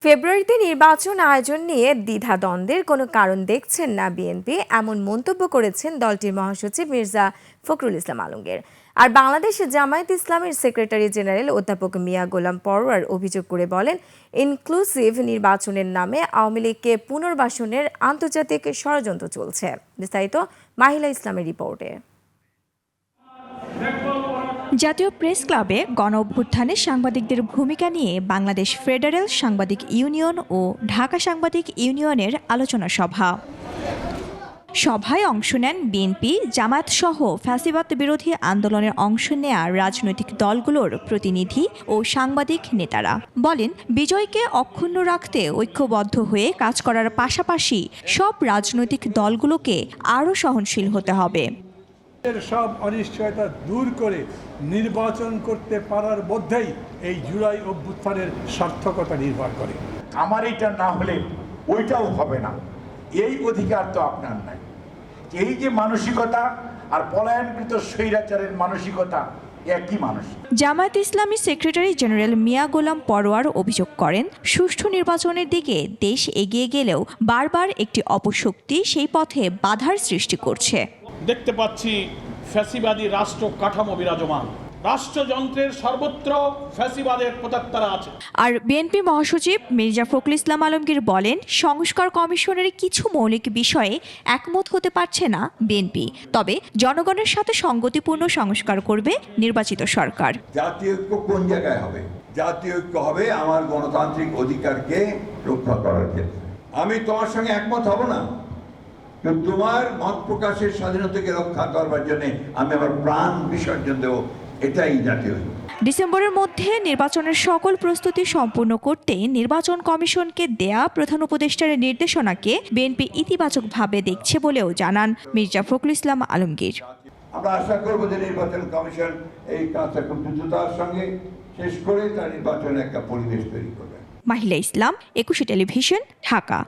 ফেব্রুয়ারিতে নির্বাচন আয়োজন নিয়ে দ্বিধাদ্বন্দ্বের কোনো কারণ দেখছেন না বিএনপি, এমন মন্তব্য করেছেন দলটির মহাসচিব মির্জা ফখরুল ইসলাম আলমগীর। আর বাংলাদেশ জামায়াত ইসলামের সেক্রেটারি জেনারেল অধ্যাপক মিয়া গোলাম পরোয়ার অভিযোগ করে বলেন, ইনক্লুসিভ নির্বাচনের নামে আওয়ামী লীগকে পুনর্বাসনের আন্তর্জাতিক ষড়যন্ত্র চলছে। বিস্তারিত মাহিলা ইসলামের রিপোর্টে। জাতীয় প্রেস ক্লাবে গণঅভ্যুত্থানে সাংবাদিকদের ভূমিকা নিয়ে বাংলাদেশ ফেডারেল সাংবাদিক ইউনিয়ন ও ঢাকা সাংবাদিক ইউনিয়নের আলোচনা সভায় অংশ নেন বিএনপি, জামায়াত সহ ফ্যাসিবাদ বিরোধী আন্দোলনের অংশ নেয়া রাজনৈতিক দলগুলোর প্রতিনিধি ও সাংবাদিক নেতারা। বলেন, বিজয়কে অক্ষুণ্ণ রাখতে ঐক্যবদ্ধ হয়ে কাজ করার পাশাপাশি সব রাজনৈতিক দলগুলোকে আরও সহনশীল হতে হবে। সব অনিশ্চয়তা দূর করে নির্বাচন করতে পারার মধ্যেই এই জুলাই অভ্যুত্থানের সার্থকতা নির্ভর করে। আমার এটা না হলে ওইটাও হবে না, এই অধিকার তো আপনার নাই। এই যে মানসিকতা আর পলায়নকৃত স্বৈরাচারের মানসিকতা একই মানুষ। জামায়াত ইসলামী সেক্রেটারি জেনারেল মিয়া গোলাম পরোয়ার অভিযোগ করেন, সুষ্ঠু নির্বাচনের দিকে দেশ এগিয়ে গেলেও বারবার একটি অপশক্তি সেই পথে বাধার সৃষ্টি করছে। দেখতে পাচ্ছি ফ্যাসিবাদী রাষ্ট্র কাঠামো বিরাজমান, রাষ্ট্রযন্ত্রের সর্বত্র ফ্যাসিবাদের প্রত্যক্তারা আছে। আর বিএনপি মহাসচিব মির্জা ফখরুল ইসলাম আলমগীর বলেন, সংস্কার কমিশনের কিছু মৌলিক বিষয়ে একমত হতে পারছে না বিএনপি, তবে জনগণের সাথে সঙ্গতিপূর্ণ সংস্কার করবে নির্বাচিত সরকার। জাতীয় ঐক্য কোন জায়গায় হবে? জাতীয় ঐক্য হবে আমার গণতান্ত্রিক অধিকারকে রক্ষা করার ক্ষেত্রে। আমি তোমার সঙ্গে একমত হব না, তোমার মত প্রকাশের স্বাধীনতাকে রক্ষা করবার জন্য আমি আমার প্রাণ বিসর্জন দেব, এটাই জাতীয় ঐক্য। ডিসেম্বরের মধ্যে নির্বাচনের সকল প্রস্তুতি সম্পূর্ণ করতে নির্বাচন কমিশনকে দেয়া প্রধান উপদেষ্টার নির্দেশনাকে বিএনপি ইতিবাচকভাবে দেখছে বলেও জানান মির্জা ফখরুল ইসলাম আলমগীর। আমরা আশা করব যে নির্বাচন কমিশন এই কাজটা খুব দ্রুততার সঙ্গে শেষ করে তার নির্বাচনের একটা পরিবেশ তৈরি করবে। মাহিলা ইসলাম, 21 টেলিভিশন, ঢাকা।